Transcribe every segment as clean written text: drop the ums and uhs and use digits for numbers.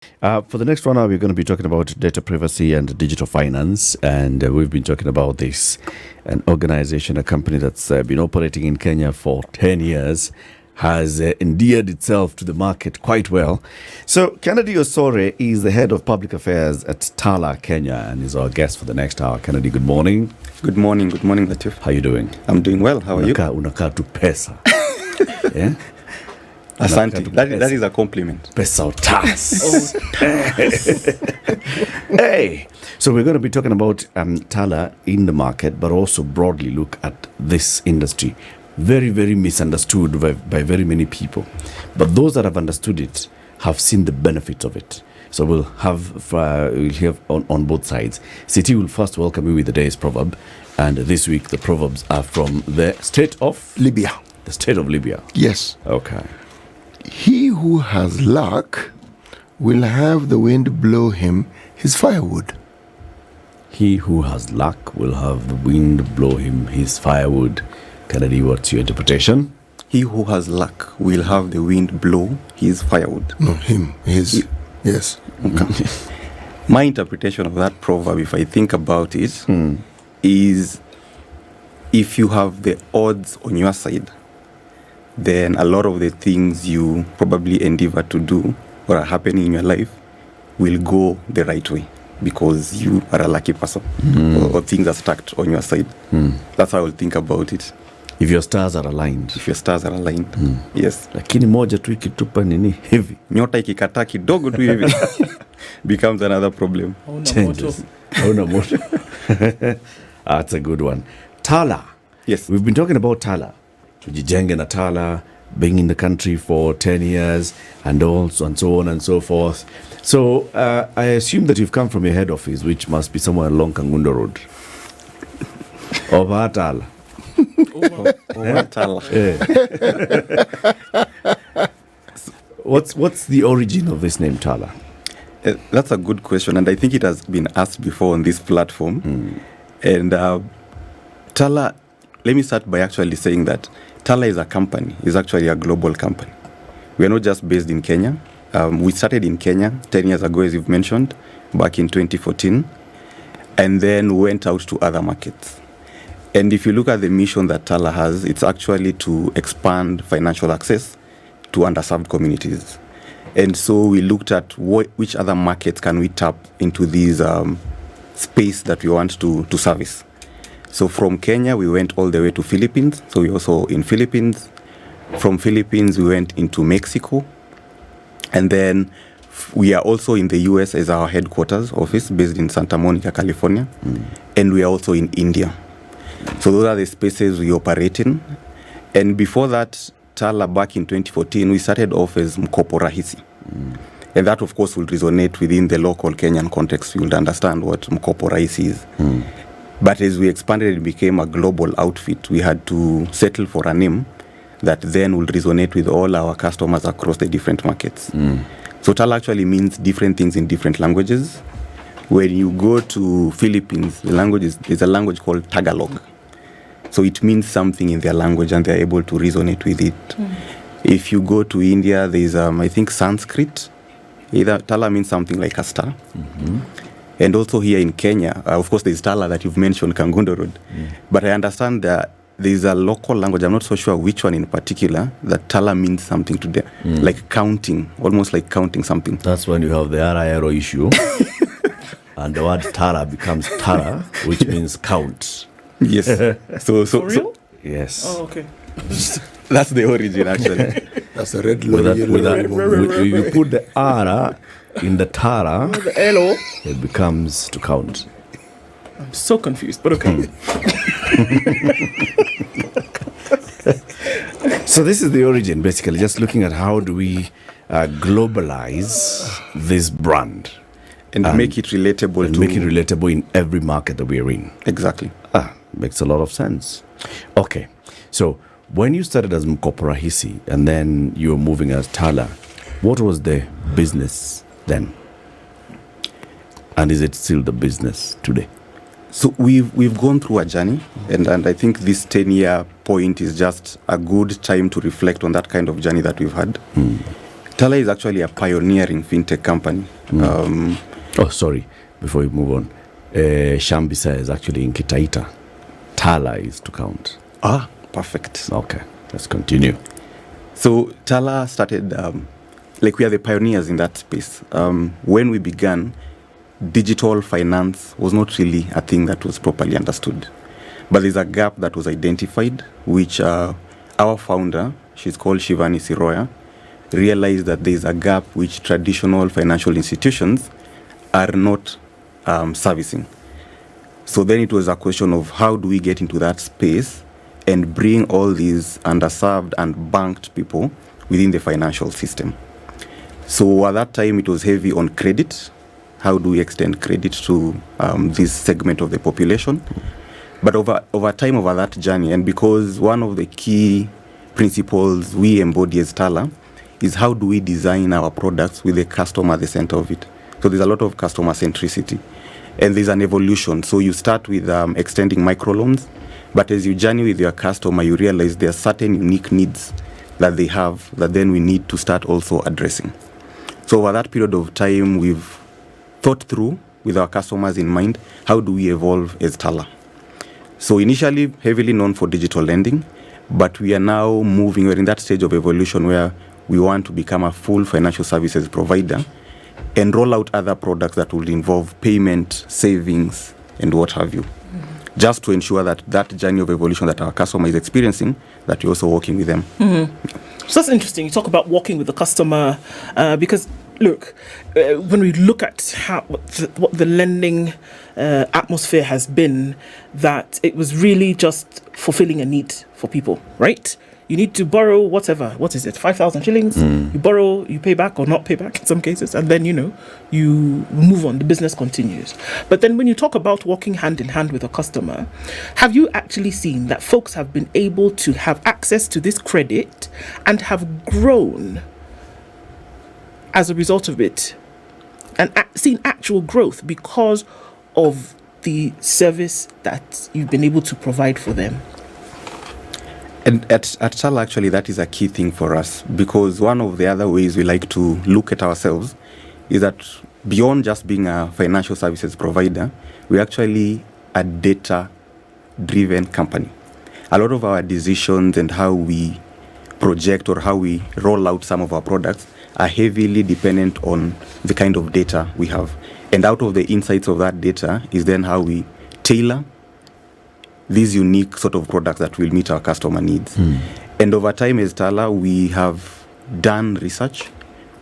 For the next 1 hour, we're going to be talking about data privacy and digital finance. And we've been talking about this. An organization, a company that's been operating in Kenya for 10 years, has endeared itself to the market quite well. So, Kennedy Osore is the head of public affairs at Tala, Kenya, and is our guest for the next hour. Kennedy, good morning. Good morning, Latiff. How are you doing? I'm doing well. How are you? Unakaa tu pesa. Yeah? Asante. That is a compliment. Pesa o tas. Hey, so we're going to be talking about Tala in the market, but also broadly look at this industry. Very, very misunderstood by very many people. But those that have understood it have seen the benefits of it. So we'll hear on both sides. City will first welcome you with the day's proverb. And this week, the proverbs are from the state of Libya. The state of Libya. Yes. Okay. He who has luck will have the wind blow him his firewood. He who has luck will have the wind blow him his firewood. Kennedy, what's your interpretation? He who has luck will have the wind blow his firewood. No, him. Yes. Okay. My interpretation of that proverb, if I think about it, is if you have the odds on your side, then a lot of the things you probably endeavor to do or are happening in your life will go the right way because you are a lucky person or things are stacked on your side. That's how I will think about it. If your stars are aligned. Yes. Lakini moja tu ikitupa nini hivi. Nyota ikikataa kidogo tu hivi becomes another problem. Changes. Hauna moto. That's a good one. Tala. Yes. We've been talking about Tala. Tujijenge na Tala, being in the country for 10 years and also and so on and so forth. So I assume that you've come from your head office, which must be somewhere along Kangundo Road. Over Tala. Over Tala. What's the origin of this name, Tala? That's a good question, and I think it has been asked before on this platform. And Tala, let me start by actually saying that Tala is a company, is actually a global company. We are not just based in Kenya. We started in Kenya 10 years ago, as you've mentioned, back in 2014, and then went out to other markets. And if you look at the mission that Tala has, it's actually to expand financial access to underserved communities. And so we looked at which other markets can we tap into this space that we want to service. So from Kenya, we went all the way to Philippines. So we're also in Philippines. From Philippines, we went into Mexico. And then we are also in the US as our headquarters office based in Santa Monica, California. And we are also in India. So those are the spaces we operate in. And before that, Tala, back in 2014, we started off as Mkopo Rahisi. And that, of course, will resonate within the local Kenyan context. You will understand what Mkopo Rahisi is. But as we expanded and became a global outfit, we had to settle for a name that then will resonate with all our customers across the different markets. So Tala actually means different things in different languages. When you go to Philippines, there's a language called Tagalog. So it means something in their language and they're able to resonate with it. If you go to India, there's, I think, Sanskrit. Tala means something like a star. And also here in Kenya, of course, there's Tala that you've mentioned, Kangundo Road. But I understand that there's a local language, I'm not so sure which one in particular, that Tala means something to them. Like counting, almost like counting something. That's when you have the RIRO issue. And the word Tara becomes Tara, which means count. Yes. So For real? Yes. Oh, okay. That's the origin, actually. That's the red With line. you put the R in the Tara, The L-O. it becomes to count. I'm so confused, but okay. So this is the origin, basically, just looking at how do we globalize this brand. And make it relatable and make it relatable in every market that we are in. Exactly. Makes a lot of sense. Okay, so when you started as Mkopo Rahisi and then you were moving as Tala, what was the business then? And is it still the business today? So we've gone through a journey, and I think this 10-year point is just a good time to reflect on that kind of journey that we've had. Tala is actually a pioneering fintech company. Oh, sorry. Before we move on, Shambisa is actually in Kitaita. Tala is to count. Perfect. Okay, let's continue. So Tala started, we are the pioneers in that space. When we began, digital finance was not really a thing that was properly understood. But there's a gap that was identified, which our founder, she's called Shivani Siroya, realized that there's a gap which traditional financial institutions are not servicing. So then it was a question of how do we get into that space and bring all these underserved and banked people within the financial system. So at that time, it was heavy on credit. How do we extend credit to this segment of the population? But over time, over that journey, and because one of the key principles we embody as Tala is how do we design our products with the customer at the center of it. So there's a lot of customer centricity. And there's an evolution. So you start with extending microloans, but as you journey with your customer, you realize there are certain unique needs that they have that then we need to start also addressing. So over that period of time, we've thought through with our customers in mind, how do we evolve as Tala? So initially heavily known for digital lending, but we are now we're in that stage of evolution where we want to become a full financial services provider and roll out other products that will involve payment, savings, and what have you. Just to ensure that that journey of evolution that our customer is experiencing, that we're also working with them. So that's interesting. You talk about working with the customer because, look, when we look at what the lending atmosphere has been, that it was really just fulfilling a need for people, right? You need to borrow whatever. What is it? 5,000 shillings. You borrow, you pay back or not pay back in some cases, and then you move on. The business continues. But then when you talk about working hand in hand with a customer, have you actually seen that folks have been able to have access to this credit and have grown as a result of it, and seen actual growth because of the service that you've been able to provide for them? And at Tala, actually, that is a key thing for us, because one of the other ways we like to look at ourselves is that beyond just being a financial services provider, we're actually a data-driven company. A lot of our decisions and how we project or how we roll out some of our products are heavily dependent on the kind of data we have. And out of the insights of that data is then how we tailor these unique sort of products that will meet our customer needs. And over time as Tala, we have done research.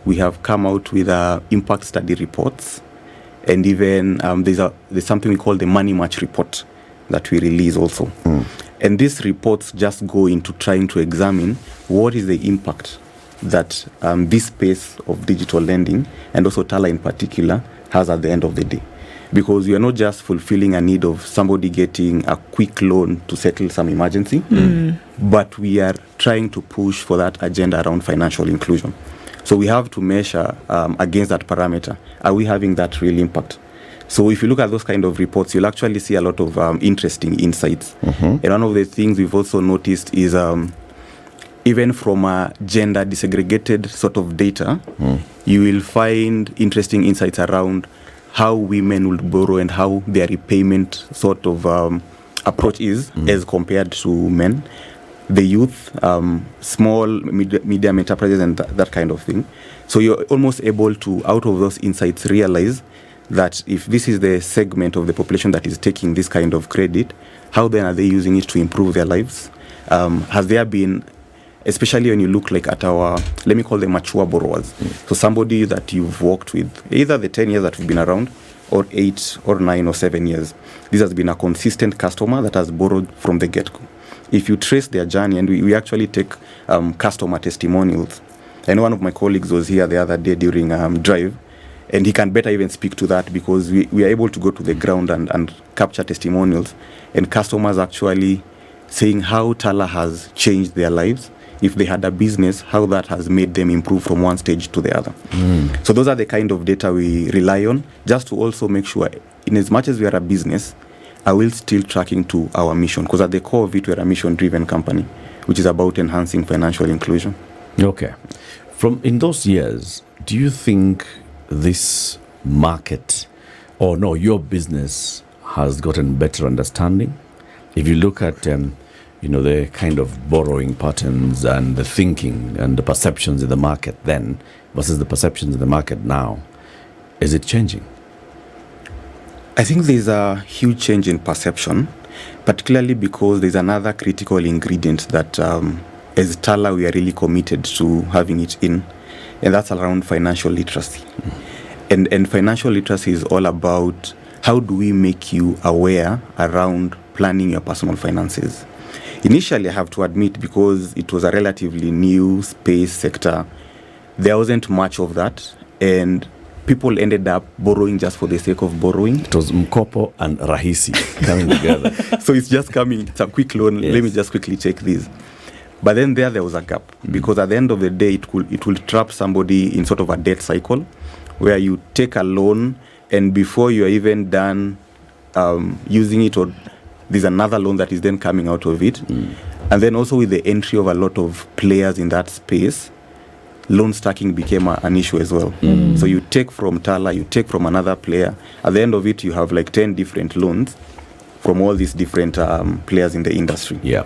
We have come out with impact study reports. And even there's something we call the Money Match report that we release also. And these reports just go into trying to examine what is the impact that this space of digital lending, and also Tala in particular, has at the end of the day. Because we are not just fulfilling a need of somebody getting a quick loan to settle some emergency, but we are trying to push for that agenda around financial inclusion. So we have to measure against that parameter. Are we having that real impact? So if you look at those kind of reports, you'll actually see a lot of interesting insights. And one of the things we've also noticed is even from a gender disaggregated sort of data, you will find interesting insights around how women will borrow and how their repayment sort of approach is as compared to men, the youth, small, medium enterprises, and that kind of thing. So you're almost able to, out of those insights, realize that if this is the segment of the population that is taking this kind of credit, how then are they using it to improve their lives? Has there been, especially when you look like at our, let me call them mature borrowers. So somebody that you've worked with, either the 10 years that we've been around, or 8 or 9 or 7 years. This has been a consistent customer that has borrowed from the get-go. If you trace their journey, and we actually take customer testimonials. I know one of my colleagues was here the other day during Drive, and he can better even speak to that, because we are able to go to the ground and capture testimonials, and customers actually saying how Tala has changed their lives. If they had a business, how that has made them improve from one stage to the other. So those are the kind of data we rely on, just to also make sure, in as much as we are a business, are we still tracking to our mission? Because at the core of it, we're a mission-driven company, which is about enhancing financial inclusion. Okay. From in those years, do you think this market, or no, your business has gotten better understanding? If you look at, the kind of borrowing patterns and the thinking and the perceptions in the market then versus the perceptions in the market now, is it changing? I think there's a huge change in perception, particularly because there's another critical ingredient that as Tala we are really committed to having it in, and that's around financial literacy. And financial literacy is all about how do we make you aware around planning your personal finances. Initially, I have to admit, because it was a relatively new space sector, there wasn't much of that, and people ended up borrowing just for the sake of borrowing. It was mkopo and rahisi coming together. So it's just coming, it's a quick loan, Yes. let me just quickly check this. But then there was a gap, because at the end of the day, it will trap somebody in sort of a debt cycle, where you take a loan, and before you're even done using it, or there's another loan that is then coming out of it. And then also with the entry of a lot of players in that space, loan stacking became an issue as well. So you take from Tala, you take from another player. At the end of it, you have like 10 different loans from all these different players in the industry. Yeah.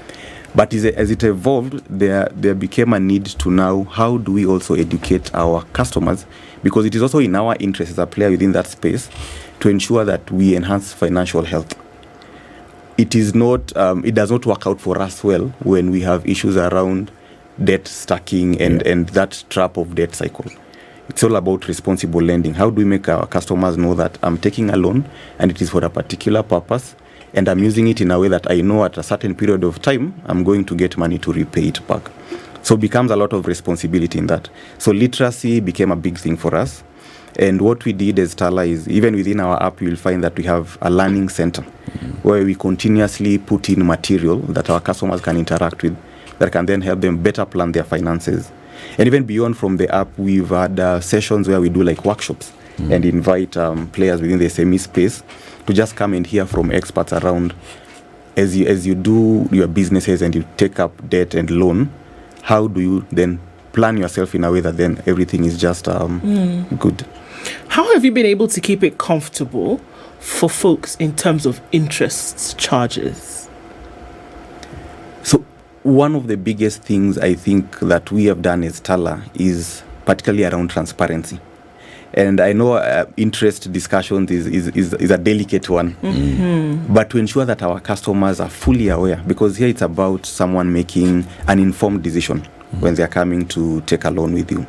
But as it evolved, there became a need to now, how do we also educate our customers? Because it is also in our interest as a player within that space to ensure that we enhance financial health. It is not, it does not work out for us well when we have issues around debt stacking and that trap of debt cycle. It's all about responsible lending. How do we make our customers know that I'm taking a loan and it is for a particular purpose, and I'm using it in a way that I know at a certain period of time I'm going to get money to repay it back. So it becomes a lot of responsibility in that. So literacy became a big thing for us. And what we did as Tala is, even within our app, you will find that we have a learning center where we continuously put in material that our customers can interact with, that can then help them better plan their finances. And even beyond from the app, we've had sessions where we do like workshops and invite players within the SME space to just come and hear from experts around, as you do your businesses and you take up debt and loan, how do you then plan yourself in a way that then everything is just good. How have you been able to keep it comfortable for folks in terms of interest charges? So one of the biggest things I think that we have done as Tala is particularly around transparency. And I know interest discussions is a delicate one, but to ensure that our customers are fully aware, because here it's about someone making an informed decision when they're coming to take a loan with you.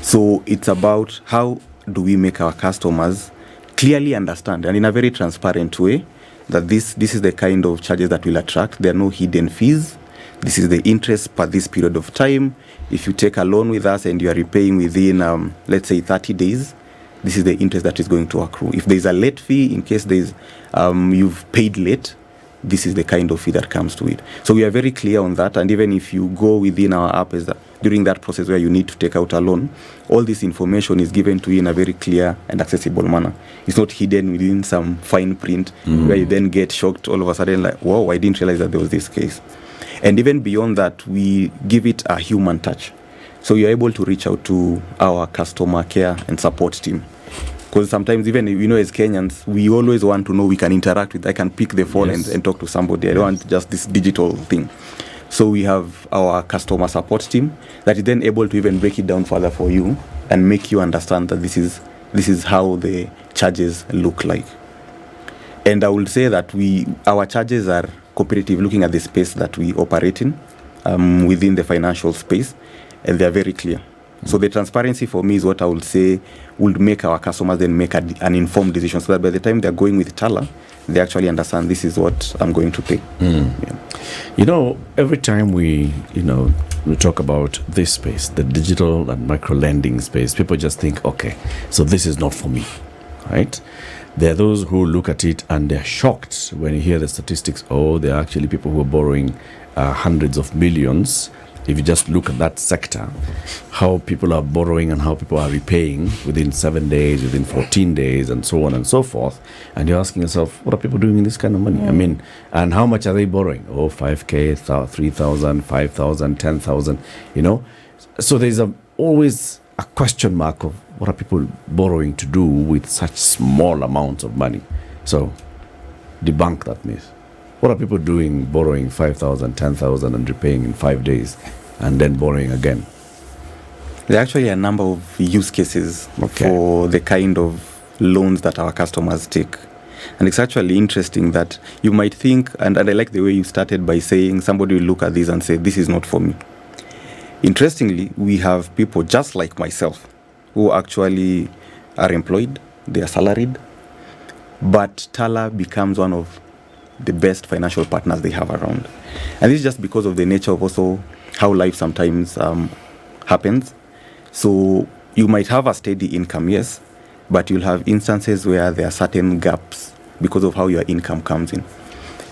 So it's about how do we make our customers clearly understand, and in a very transparent way, that this is the kind of charges that will attract. There are no hidden fees. This is the interest per this period of time. If you take a loan with us and you are repaying within, let's say, 30 days, this is the interest that is going to accrue. If there's a late fee, in case there's you've paid late, this is the kind of fee that comes to it. So we are very clear on that. And even if you go within our app, during that process where you need to take out a loan, all this information is given to you in a very clear and accessible manner. It's not hidden within some fine print where you then get shocked all of a sudden, like, whoa, I didn't realize that there was this case. And even beyond that, we give it a human touch. So you're able to reach out to our customer care and support team. Because sometimes even, as Kenyans, we always want to know we can interact with, I can pick the phone and talk to somebody. I don't want just this digital thing. So we have our customer support team that is then able to even break it down further for you and make you understand that this is how the charges look like. And I would say that our charges are competitive looking at the space that we operate in within the financial space, and they are very clear. So the transparency for me is what I would say would make our customers then make an informed decision, so that by the time they're going with Tala, they actually understand this is what I'm going to pay. Yeah. Every time we talk about this space, the digital and micro lending space, people just think, okay, so this is not for me, right? There are those who look at it and they're shocked when you hear the statistics. Oh, there are actually people who are borrowing hundreds of millions. If you just look at that sector, how people are borrowing and how people are repaying within 7 days, within 14 days, and so on and so forth. And you're asking yourself, what are people doing with this kind of money? I mean, and how much are they borrowing? Oh, 5K, 3,000, 5,000, 10,000, So there's a always a question mark of what are people borrowing to do with such small amounts of money. So debunk that myth. What are people doing borrowing 5,000, 10,000 and repaying in 5 days and then borrowing again? There are actually a number of use cases for the kind of loans that our customers take. And it's actually interesting that you might think, and I like the way you started by saying somebody will look at this and say, this is not for me. Interestingly, we have people just like myself who actually are employed, they are salaried, but Tala becomes one of the best financial partners they have around. And this is just because of the nature of also how life sometimes happens. So you might have a steady income, yes, but you'll have instances where there are certain gaps because of how your income comes in.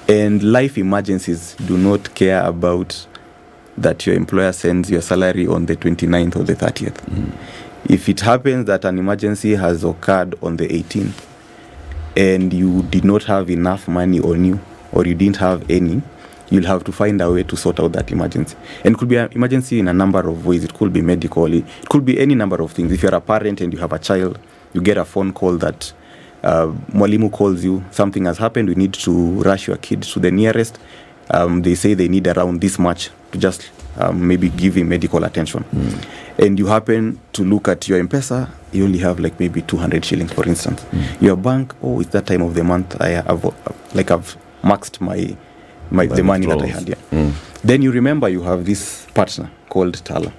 And life emergencies do not care about that your employer sends your salary on the 29th or the 30th. If it happens that an emergency has occurred on the 18th and you did not have enough money on you, or you didn't have any, you'll have to find a way to sort out that emergency. And it could be an emergency in a number of ways. It could be medical, it could be any number of things. If you're a parent and you have a child, you get a phone call that Wairimu calls you, something has happened, we need to rush your kid to the nearest. They say they need around this much to just maybe give him medical attention. And you happen to look at your M-Pesa, you only have like maybe 200 shillings, for instance. Your bank, it's that time of the month, I've maxed the money that I had here. Then you remember you have this partner called Tala.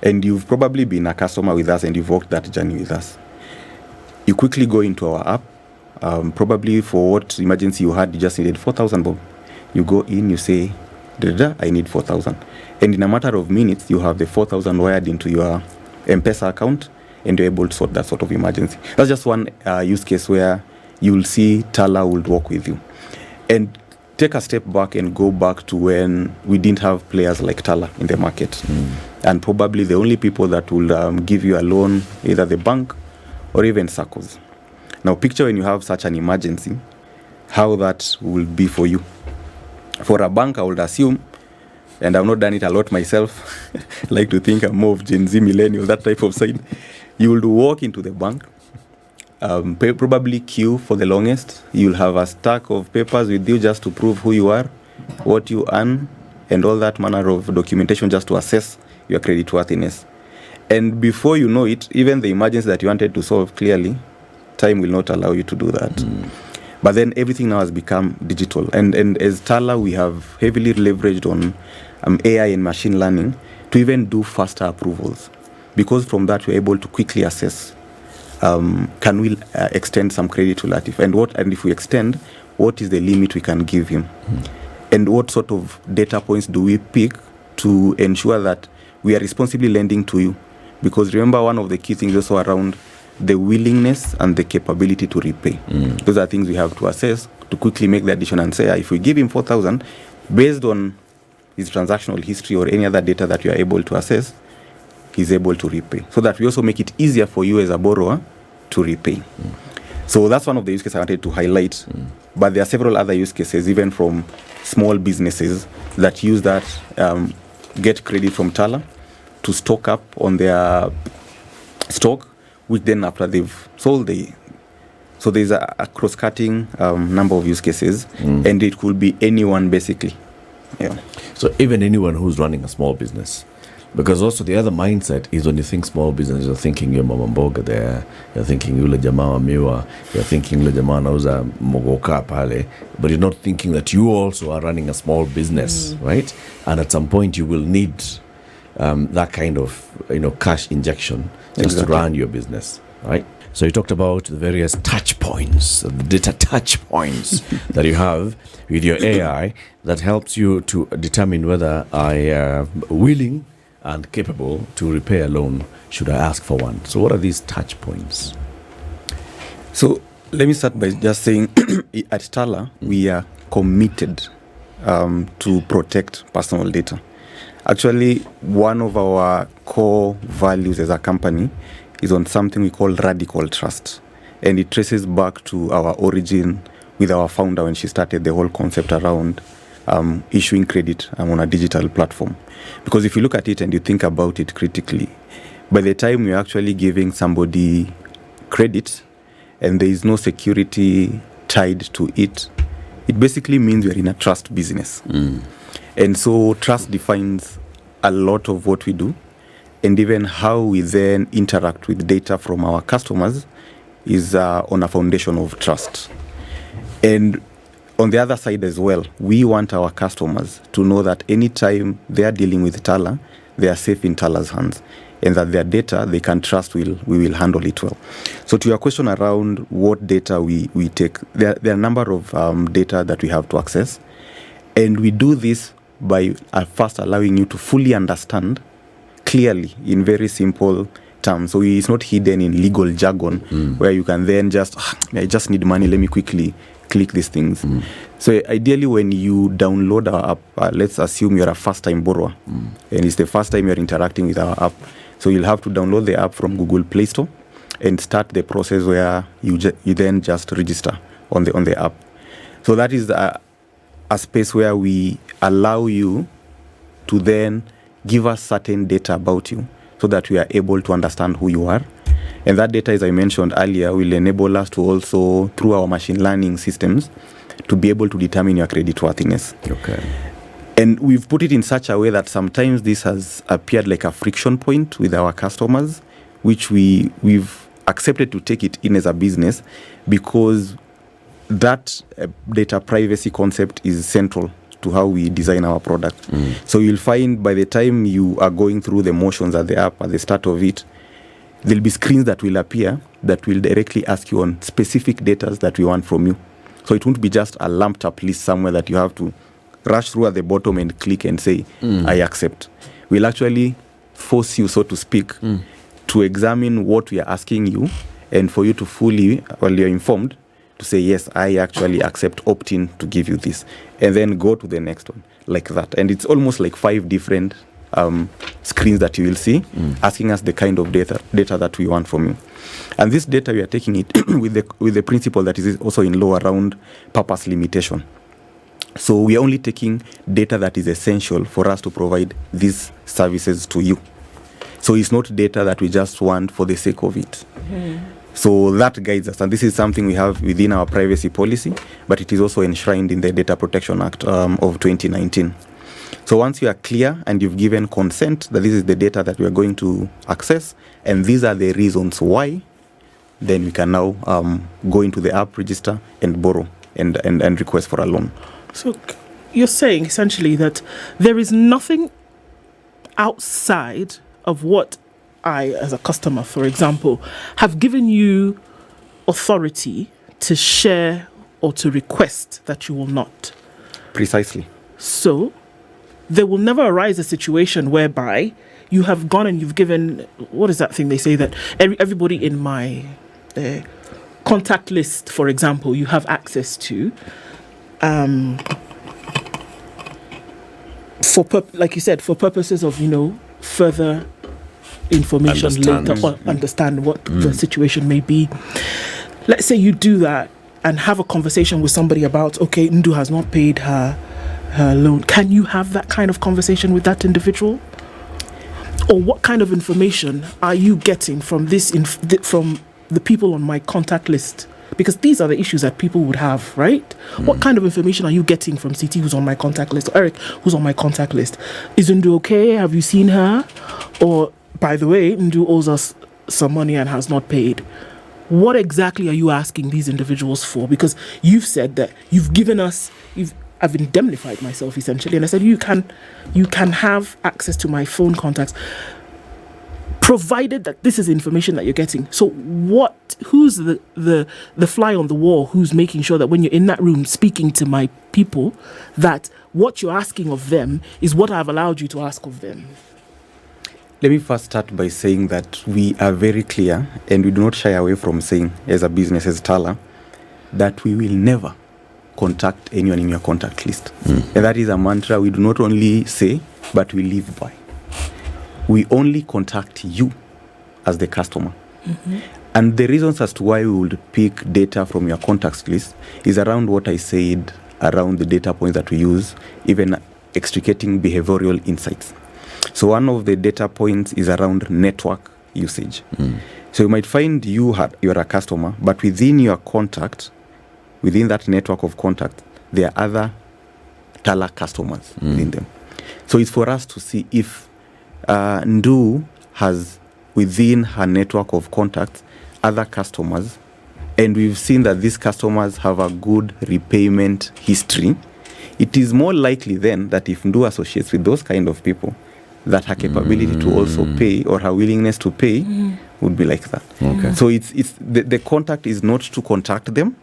And you've probably been a customer with us and you've walked that journey with us. You quickly go into our app, probably for what emergency you had, you just needed 4,000 bob. You go in, you say, I need 4,000. And in a matter of minutes, you have the 4,000 wired into your M-Pesa account and you're able to sort that sort of emergency. That's just one use case where you'll see Tala will work with you. And take a step back and go back to when we didn't have players like Tala in the market. And probably the only people that will give you a loan, either the bank or even SACCOs. Now picture when you have such an emergency, how that will be for you. For a bank, I would assume, and I've not done it a lot myself, I like to think I'm more of Gen Z millennial, that type of side. You will walk into the bank, probably queue for the longest. You'll have a stack of papers with you just to prove who you are, what you earn, and all that manner of documentation just to assess your creditworthiness. And before you know it, even the emergency that you wanted to solve clearly, time will not allow you to do that. But then everything now has become digital. And as Tala, we have heavily leveraged on AI and machine learning to even do faster approvals. Because from that, we're able to quickly assess, can we extend some credit to Latiff? And if we extend, what is the limit we can give him? And what sort of data points do we pick to ensure that we are responsibly lending to you? Because remember, one of the key things also around the willingness and the capability to repay. Those are things we have to assess to quickly make the addition and say, if we give him 4,000, based on his transactional history or any other data that you are able to assess, he's able to repay. So that we also make it easier for you as a borrower to repay. So that's one of the use cases I wanted to highlight. But there are several other use cases, even from small businesses that use that, get credit from Tala to stock up on their stock, which then after they've sold so there's a cross-cutting number of use cases, and it could be anyone basically. So even anyone who's running a small business, because also the other mindset is when you think small business, you're thinking your mama mboga there, you're thinking yule jamaa wa miwa, you're thinking yule jamaa anauza mogoka pale, but you're not thinking that you also are running a small business, right? And at some point you will need that kind of cash injection just to run your business, right? So you talked about the various touch points, the data touch points that you have with your AI that helps you to determine whether I am willing and capable to repay a loan should I ask for one. So what are these touch points? So let me start by just saying at Tala, we are committed to protect personal data. Actually, one of our core values as a company is on something we call radical trust. And it traces back to our origin with our founder when she started the whole concept around issuing credit on a digital platform. Because if you look at it and you think about it critically, by the time you're actually giving somebody credit and there is no security tied to it, it basically means you're in a trust business. And so trust defines a lot of what we do, and even how we then interact with data from our customers is on a foundation of trust. And on the other side as well, we want our customers to know that anytime they are dealing with Tala, they are safe in Tala's hands, and that their data they can trust we will handle it well. So to your question around what data we take, there are a number of data that we have to access, and we do this by first allowing you to fully understand clearly in very simple terms. So it's not hidden in legal jargon where you can then just, I just need money, let me quickly click these things. So ideally when you download our app, let's assume you're a first-time borrower and it's the first time you're interacting with our app. So you'll have to download the app from Google Play Store and start the process where you then just register on the app. So that is a space where we allow you to then give us certain data about you so that we are able to understand who you are. And that data, as I mentioned earlier, will enable us to also, through our machine learning systems, to be able to determine your creditworthiness. Okay. And we've put it in such a way that sometimes this has appeared like a friction point with our customers, which we've accepted to take it in as a business because that data privacy concept is central to how we design our product. So you'll find by the time you are going through the motions at the app, at the start of it, there'll be screens that will appear that will directly ask you on specific data that we want from you. So it won't be just a lumped up list somewhere that you have to rush through at the bottom and click and say, I accept. We'll actually force you, so to speak, to examine what we are asking you and for you to fully, while you're informed, to say, yes, I actually accept opt-in to give you this. And then go to the next one, like that. And it's almost like 5 different screens that you will see, asking us the kind of data that we want from you. And this data, we are taking it with the principle that is also in law around purpose limitation. So we are only taking data that is essential for us to provide these services to you. So it's not data that we just want for the sake of it. So that guides us. And this is something we have within our privacy policy, but it is also enshrined in the Data Protection Act of 2019. So once you are clear and you've given consent that this is the data that we are going to access, and these are the reasons why, then we can now go into the app, register, and borrow and request for a loan. So you're saying essentially that there is nothing outside of what I, as a customer, for example, have given you authority to share or to request that you will not. Precisely. So there will never arise a situation whereby you have gone and you've given, what is that thing they say that everybody in my contact list, for example, you have access to, like you said, for purposes of, further information later or understand what the situation may be. Let's say you do that and have a conversation with somebody about, okay, Ndu has not paid her loan. Can you have that kind of conversation with that individual? Or what kind of information are you getting from from the people on my contact list? Because these are the issues that people would have, right? What kind of information are you getting from CT who's on my contact list, or Eric who's on my contact list? Is Ndu okay? Have you seen her? Or, by the way, Ndu owes us some money and has not paid. What exactly are you asking these individuals for? Because you've said that I've indemnified myself essentially, and I said you can have access to my phone contacts, provided that this is information that you're getting. So who's the fly on the wall who's making sure that when you're in that room speaking to my people, that what you're asking of them is what I've allowed you to ask of them? Let me first start by saying that we are very clear, and we do not shy away from saying, as a business, as Tala, that we will never contact anyone in your contact list. And that is a mantra we do not only say, but we live by. We only contact you as the customer. And the reasons as to why we would pick data from your contacts list is around what I said around the data points that we use, even extricating behavioral insights. So one of the data points is around network usage. So you might find you're a customer, but within your contact, within that network of contact, there are other Tala customers within them. So it's for us to see if Ndu has within her network of contacts other customers, and we've seen that these customers have a good repayment history. It is more likely then that if Ndu associates with those kind of people, that her capability to also pay or her willingness to pay would be like that. Okay. So it's the contact is not to contact them,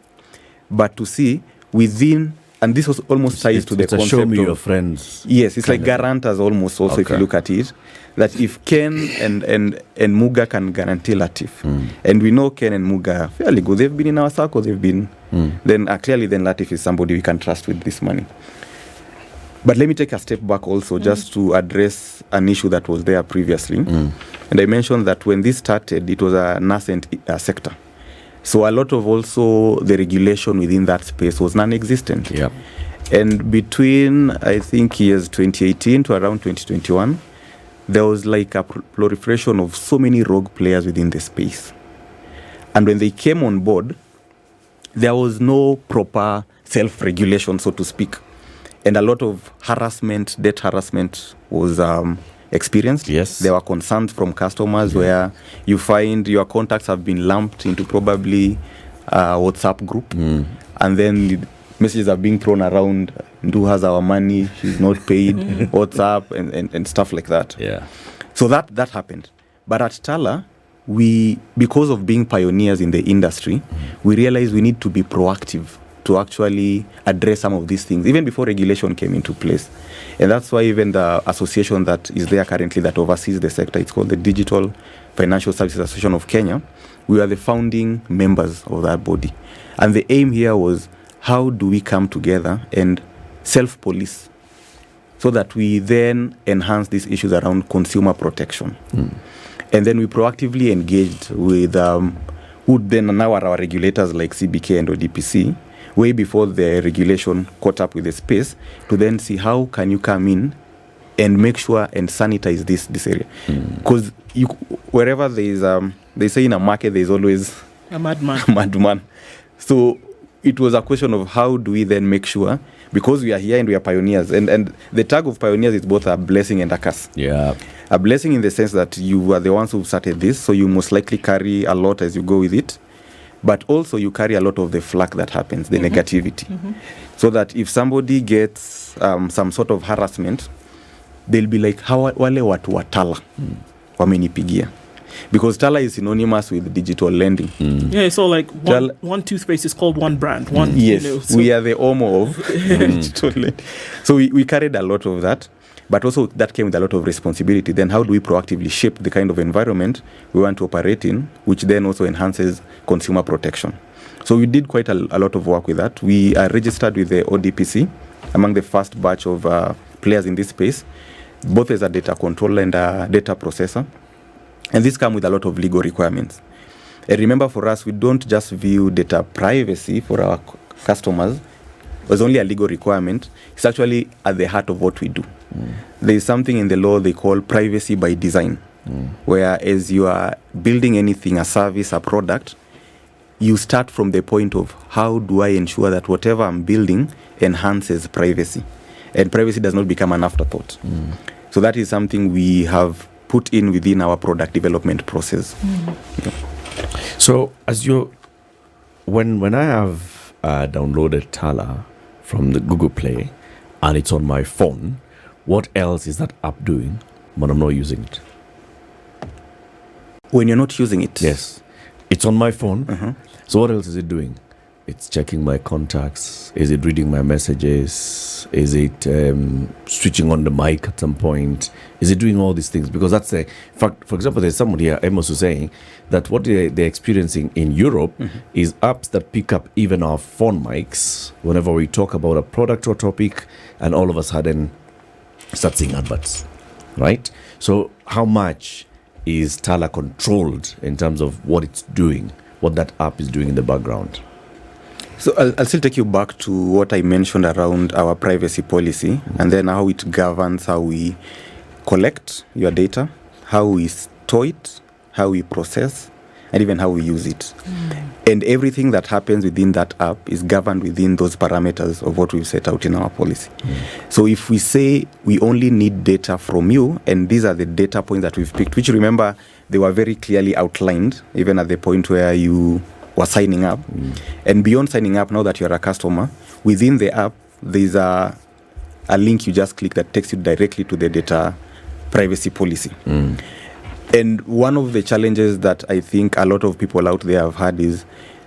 but to see within, and this was almost ties to the it's a concept show me of, your friends. yes, it's like kind of- guarantors almost also if you Okay. look at it, that if Ken and Muga can guarantee Latiff, and we know Ken and Muga are fairly good, they've been in our circle, they've been, then clearly then Latiff is somebody we can trust with this money. But let me take a step back also just to address an issue that was there previously. And I mentioned that when this started, it was a nascent sector. So a lot of also the regulation within that space was non-existent. Yeah. And between, I think, years 2018 to around 2021, there was like a proliferation of so many rogue players within the space. And when they came on board, there was no proper self-regulation, so to speak. And a lot of harassment, debt harassment was experienced. Yes. There were concerns from customers where you find your contacts have been lumped into probably a WhatsApp group. And then the messages are being thrown around, Ndu has our money, she's not paid, WhatsApp, and stuff like that. Yeah. So that happened. But at Tala, we, because of being pioneers in the industry, we realized we need to be proactive to actually address some of these things, even before regulation came into place. And that's why even the association that is there currently that oversees the sector, it's called the Digital Financial Services Association of Kenya. We are the founding members of that body. And the aim here was, how do we come together and self-police so that we then enhance these issues around consumer protection. And then we proactively engaged with who then now are our regulators like CBK and ODPC, way before the regulation caught up with the space, to then see how can you come in and make sure and sanitize this area. Because wherever there is, they say in a market there is always A madman. a madman. So it was a question of how do we then make sure, because we are here and we are pioneers, and the tag of pioneers is both a blessing and a curse. Yeah. A blessing in the sense that you are the ones who started this, so you most likely carry a lot as you go with it, but also you carry a lot of the flack that happens, the negativity. So that if somebody gets some sort of harassment, they'll be like, wale watu wa Tala wamenipigia. Because Tala is synonymous with digital lending. Yeah, so like Tala- one toothpaste is called one brand. One, Yes, you know, so we are the Omo of digital lending. So we carried a lot of that, but also that came with a lot of responsibility. Then how do we proactively shape the kind of environment we want to operate in, which then also enhances consumer protection? So we did quite a lot of work with that. We are registered with the ODPC, among the first batch of players in this space, both as a data controller and a data processor. And this comes with a lot of legal requirements. And remember, for us, we don't just view data privacy for our customers as only a legal requirement. It's actually at the heart of what we do. There is something in the law they call privacy by design, where as you are building anything, a service, a product, you start from the point of how do I ensure that whatever I'm building enhances privacy, and privacy does not become an afterthought. So that is something we have put in within our product development process. So as you, when I have downloaded Tala from the Google Play and it's on my phone, what else is that app doing when I'm not using it? When you're not using it, Yes, it's on my phone. So what else is it doing? It's checking my contacts. Is it reading my messages? Is it switching on the mic at some point? Is it doing all these things? Because that's a fact. For example, there's somebody here, Amos, who's saying that what they're experiencing in Europe is apps that pick up even our phone mics whenever we talk about a product or topic, and all of a sudden start seeing adverts, right? So how much is Tala controlled in terms of what it's doing, what that app is doing in the background? So I'll still take you back to what I mentioned around our privacy policy, and then how it governs how we collect your data, how we store it, how we process, and even how we use it. And everything that happens within that app is governed within those parameters of what we've set out in our policy. So if we say we only need data from you, and these are the data points that we've picked, which remember, they were very clearly outlined, even at the point where you were signing up. And beyond signing up, now that you're a customer, within the app, there's a link you just click that takes you directly to the data privacy policy. And one of the challenges that I think a lot of people out there have had is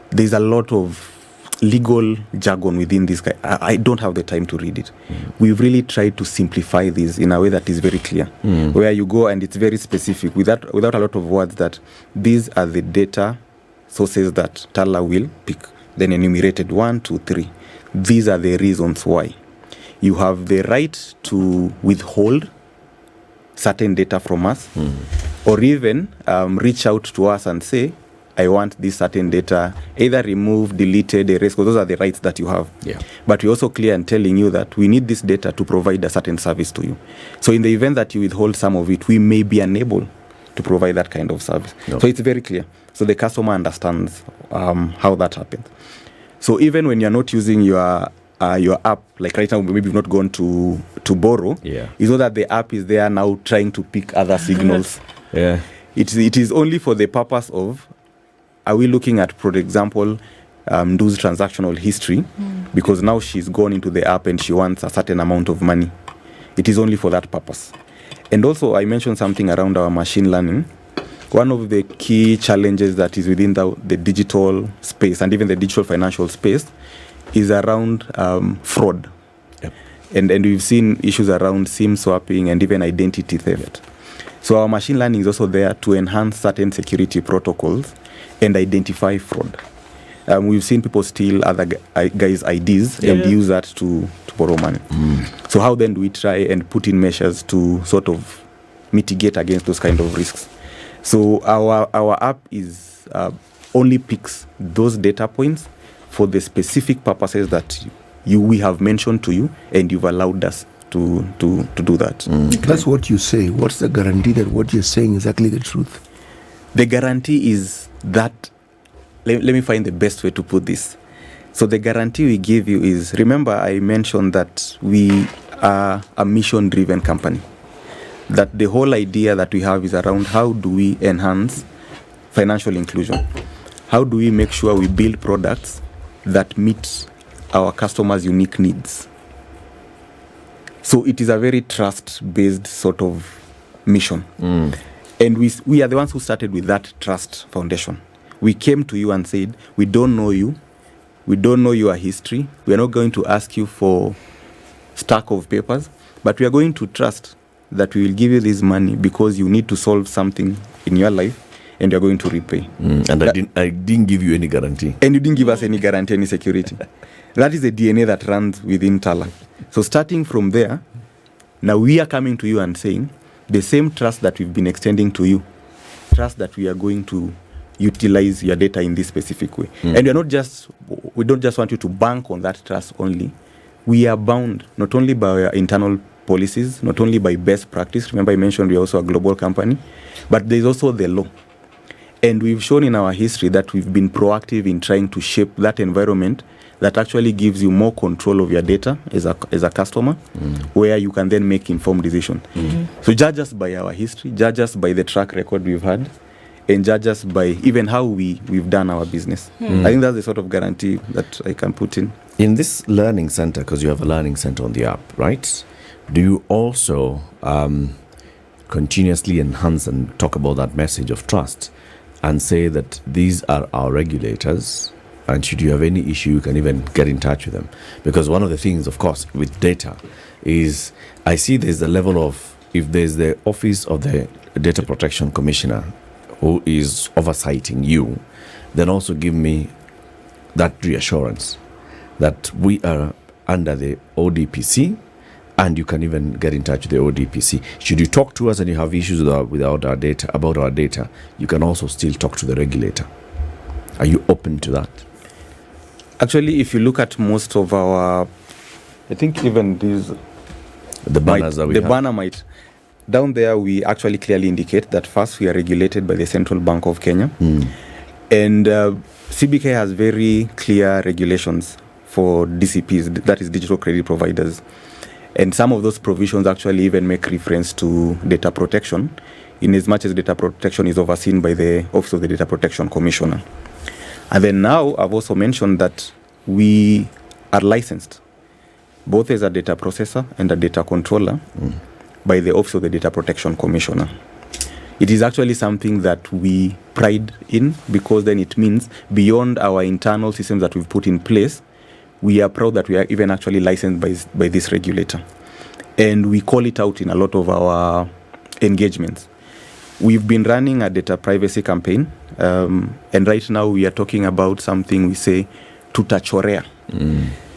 there's a lot of legal jargon within this guy. I don't have the time to read it. We've really tried to simplify this in a way that is very clear, where you go and it's very specific without a lot of words, that these are the data sources that Tala will pick. Then enumerated 1, 2, 3. These are the reasons why. You have the right to withhold certain data from us, or even reach out to us and say, I want this certain data either removed, deleted, erased, because those are the rights that you have. But we're also clear in telling you that we need this data to provide a certain service to you. So in the event that you withhold some of it, we may be unable to provide that kind of service. So it's very clear. So the customer understands how that happens. So even when you're not using your app, like right now, maybe you've not gone to borrow, you know that the app is there now trying to pick other signals. It is only for the purpose of, are we looking at, for example, Ndu's transactional history, because now she's gone into the app and she wants a certain amount of money. It is only for that purpose. And also, I mentioned something around our machine learning. One of the key challenges that is within the digital space and even the digital financial space is around fraud. And we've seen issues around SIM swapping and even identity theft. So our machine learning is also there to enhance certain security protocols and identify fraud. We've seen people steal other guys' IDs and use that to borrow money. So how then do we try and put in measures to sort of mitigate against those kind of risks? So our app is only picks those data points for the specific purposes that we have mentioned to you, and you've allowed us to do that. That's what you say. What's the guarantee that what you're saying is exactly the truth? The guarantee is that, let me find the best way to put this. So the guarantee we give you is, remember I mentioned that we are a mission-driven company. That the whole idea that we have is around how do we enhance financial inclusion? How do we make sure we build products that meet our customers' unique needs? So it is a very trust-based sort of mission. And we are the ones who started with that trust foundation. We came to you and said, we don't know you. We don't know your history. We are not going to ask you for stack of papers, but we are going to trust that we will give you this money because you need to solve something in your life and you're going to repay. And I didn't give you any guarantee. And you didn't give us any guarantee, any security. That is the DNA that runs within Tala. So starting from there, now we are coming to you and saying, the same trust that we've been extending to you, trust that we are going to utilize your data in this specific way. And we don't just want you to bank on that trust only. We are bound not only by our internal policies, not only by best practice. Remember I mentioned we're also a global company, but there's also the law. And we've shown in our history that we've been proactive in trying to shape that environment that actually gives you more control of your data as a customer, where you can then make informed decisions. So judge us by our history, judge us by the track record we've had, and judge us by even how we've done our business. I think that's the sort of guarantee that I can put in. In this learning center, because you have a learning center on the app, right? Do you also continuously enhance and talk about that message of trust and say that these are our regulators, and should you have any issue, you can even get in touch with them? Because one of the things, of course, with data is I see there's a level of, if there's the Office of the Data Protection Commissioner who is oversighting you, then also give me that reassurance that we are under the ODPC, and you can even get in touch with the ODPC. Should you talk to us and you have issues about our data, you can also still talk to the regulator. Are you open to that? Actually, if you look at most of our, I think even these, The banners that we have. banner might, down there we actually clearly indicate that first we are regulated by the Central Bank of Kenya. And CBK has very clear regulations for DCPs, that is digital credit providers. And some of those provisions actually even make reference to data protection, in as much as data protection is overseen by the Office of the Data Protection Commissioner. And then now I've also mentioned that we are licensed, both as a data processor and a data controller by the Office of the Data Protection Commissioner. It is actually something that we pride in, because then it means beyond our internal systems that we've put in place, we are proud that we are even actually licensed by this regulator. And we call it out in a lot of our engagements. We've been running a data privacy campaign, and right now we are talking about something we say, tutachorea.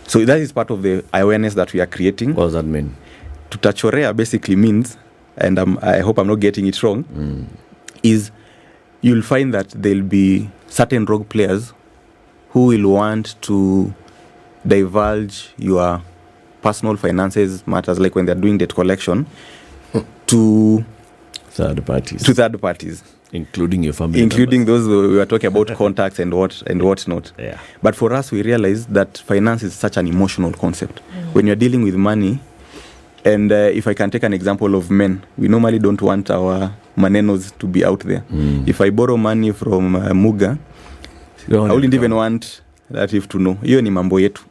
So that is part of the awareness that we are creating. What does that mean? Tutachorea basically means, and I hope I'm not getting it wrong, is you'll find that there'll be certain rogue players who will want to divulge your personal finances matters, like when they're doing debt collection, to Third parties. Including your family including members. those we were talking about contacts and whatnot. Yeah. But for us, we realize that finance is such an emotional concept. When you're dealing with money, and if I can take an example of men, we normally don't want our manenos to be out there. If I borrow money from Muga, I wouldn't even want Latiff to know. Hiyo ni mambo yetu.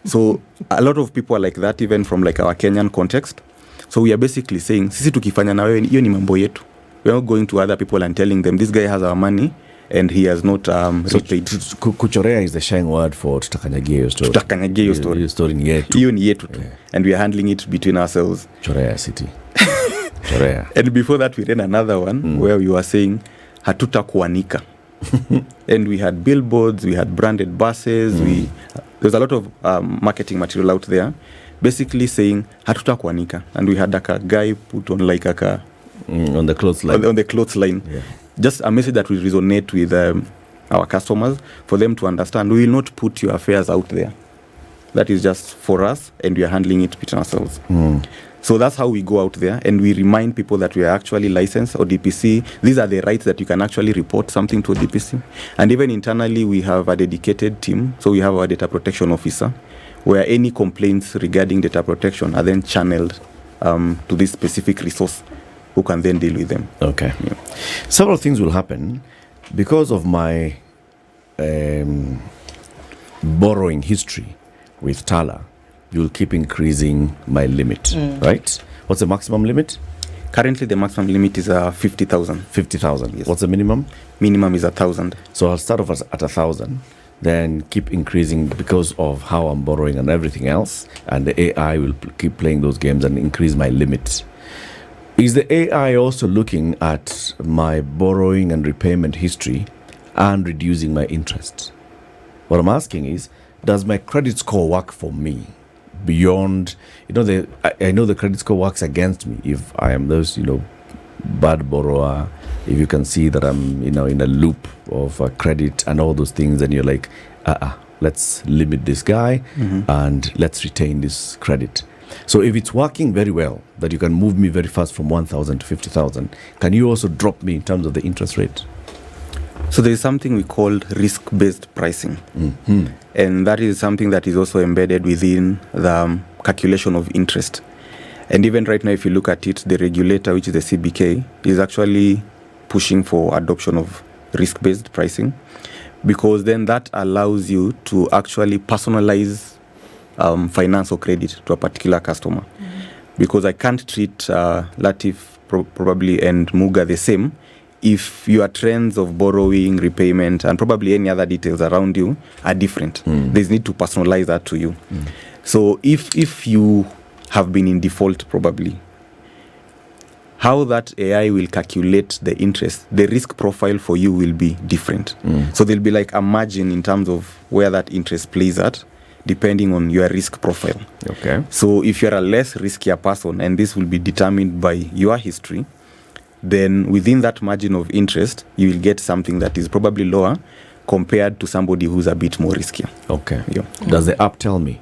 So a lot of people are like that, even from like our Kenyan context. So we are basically saying, sisi tukifanya na wewe, hiyo ni mambo yetu. We are not going to other people and telling them, this guy has our money and he has not repaid. Kuchorea is the slang word for tutakanyagia your story. Tutakanyagia your story. Your story ni yetu. Hiyo ni yetu tu. And we are handling it between ourselves. Chorea city. Chorea. And before that, we ran another one where we were saying, hatutakuanika. And we had billboards, we had branded buses, there's a lot of marketing material out there, basically saying, hatutakuanika. And we had like a guy put on like a... on the clothes line. On the clothes line. Yeah. Just a message that will resonate with our customers, for them to understand, we will not put your affairs out there. That is just for us, and we are handling it between ourselves. So that's how we go out there, and we remind people that we are actually licensed or DPC. These are the rights that you can actually report something to a DPC. And even internally, we have a dedicated team. So we have our data protection officer, where any complaints regarding data protection are then channeled to this specific resource, who can then deal with them. Okay. Yeah. Several things will happen because of my borrowing history with Tala. You'll keep increasing my limit, right? What's the maximum limit? Currently, the maximum limit is 50,000. 50,000. Yes. What's the minimum? Minimum is 1,000. So I'll start off at 1,000, then keep increasing because of how I'm borrowing and everything else, and the AI will keep playing those games and increase my limit. Is the AI also looking at my borrowing and repayment history and reducing my interest? What I'm asking is, does my credit score work for me beyond, I know the credit score works against me if I am those, bad borrower, if you can see that I'm, in a loop of credit and all those things, and you're like, let's limit this guy and let's retain this credit. So if it's working very well, that you can move me very fast from 1,000 to 50,000, can you also drop me in terms of the interest rate? So there is something we call risk-based pricing. And that is something that is also embedded within the calculation of interest. And even right now, if you look at it, the regulator, which is the CBK, is actually pushing for adoption of risk-based pricing, because then that allows you to actually personalize finance or credit to a particular customer. Because I can't treat Latiff probably and Muga the same if your trends of borrowing, repayment, and probably any other details around you are different. There's need to personalize that to you. So if you have been in default, probably, how that AI will calculate the interest, the risk profile for you will be different. So there'll be like a margin in terms of where that interest plays at, depending on your risk profile. Okay. So if you're a less riskier person, and this will be determined by your history, then within that margin of interest, you will get something that is probably lower compared to somebody who's a bit more riskier. Okay. Yeah. Does the app tell me?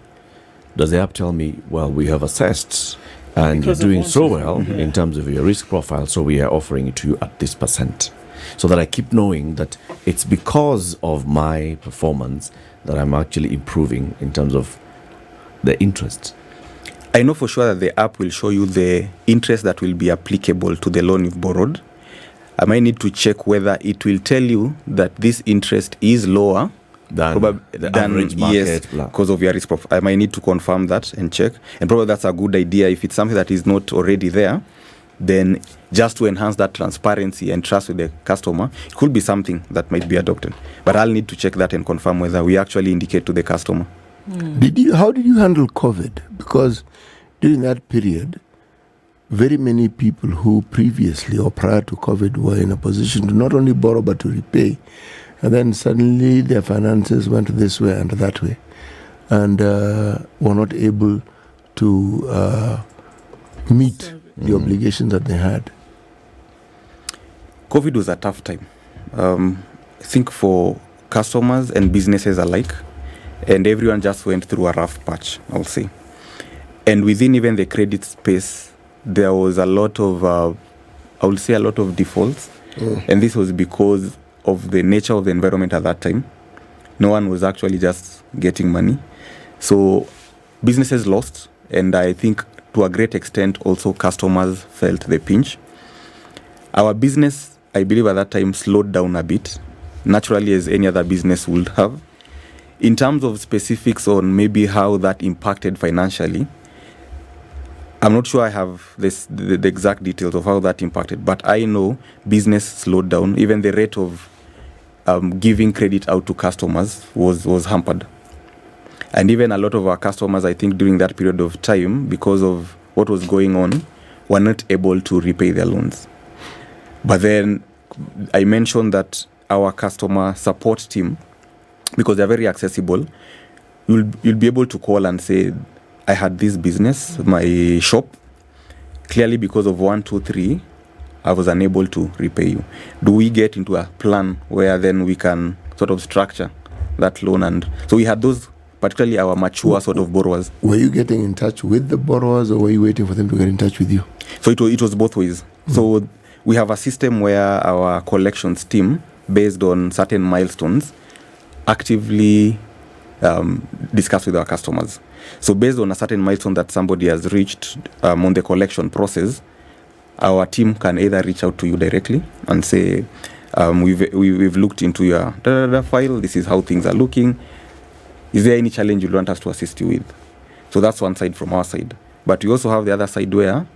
Well, we have assessed and Because you're of doing so Wanjiru. well in terms of your risk profile, so we are offering it to you at this percent. So that I keep knowing that it's because of my performance that I'm actually improving in terms of the interest. I know for sure that the app will show you the interest that will be applicable to the loan you've borrowed. I might need to check whether it will tell you that this interest is lower Than the average market. yes, because of your risk profile. I might need to confirm that and check. And probably that's a good idea. If it's something that is not already there, then just to enhance that transparency and trust with the customer, it could be something that might be adopted. But I'll need to check that and confirm whether we actually indicate to the customer. How did you handle COVID? Because during that period, very many people who previously or prior to COVID were in a position to not only borrow but to repay. And then suddenly their finances went this way and that way, and were not able to meet the obligations that they had. COVID was a tough time, I think, for customers and businesses alike, and everyone just went through a rough patch, I'll say. And within even the credit space, there was a lot of, I would say, a lot of defaults, and this was because of the nature of the environment at that time. No one was actually just getting money. So businesses lost, and I think to a great extent also customers felt the pinch. Our business, I believe at that time, slowed down a bit, naturally as any other business would have. In terms of specifics on maybe how that impacted financially, I'm not sure I have the exact details of how that impacted, but I know business slowed down. Even the rate of giving credit out to customers was hampered. And even a lot of our customers, I think, during that period of time, because of what was going on, were not able to repay their loans. But then I mentioned that our customer support team, because they're very accessible, you'll be able to call and say, I had this business, my shop. Clearly, because of 1, 2, 3, I was unable to repay you. Do we get into a plan where then we can sort of structure that loan? And so we had those, particularly our mature sort of borrowers. Were you getting in touch with the borrowers, or were you waiting for them to get in touch with you? So it was both ways. So we have a system where our collections team, based on certain milestones, actively discuss with our customers. So based on a certain milestone that somebody has reached on the collection process, our team can either reach out to you directly and say, we've looked into your file, this is how things are looking. Is there any challenge you want us to assist you with? So that's one side from our side. But we also have the other side where,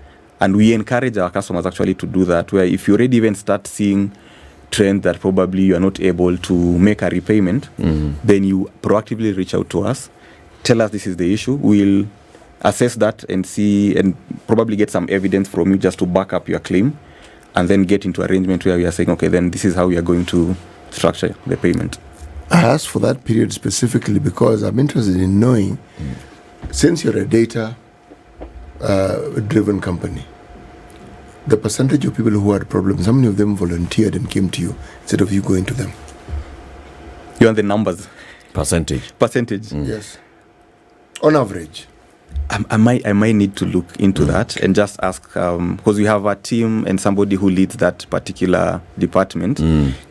and we encourage our customers actually to do that, where if you already even start seeing trends that probably you are not able to make a repayment, then you proactively reach out to us, tell us this is the issue. We'll assess that and see, and probably get some evidence from you just to back up your claim, and then get into arrangement where we are saying, okay, then this is how we are going to structure the payment. I asked for that period specifically because I'm interested in knowing, since you're a data-driven company, the percentage of people who had problems, how many of them volunteered and came to you instead of you going to them? You want the numbers? Percentage. Yes. On average. I might need to look into that and just ask, because we have a team and somebody who leads that particular department,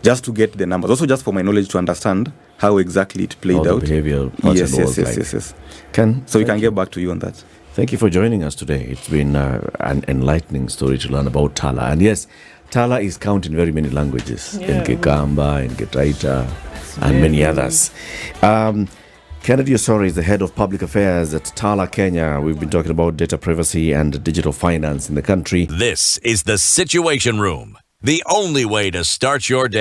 just to get the numbers. Also, just for my knowledge to understand how exactly it played out. Behavioral Yes. So we can get back to you on that. Thank you for joining us today. It's been an enlightening story to learn about Tala. And yes, Tala is counted in very many languages. In Kikamba, in Getaita, and many others. Kennedy Osore is the head of public affairs at Tala, Kenya. We've been talking about data privacy and digital finance in the country. This is the Situation Room, the only way to start your day.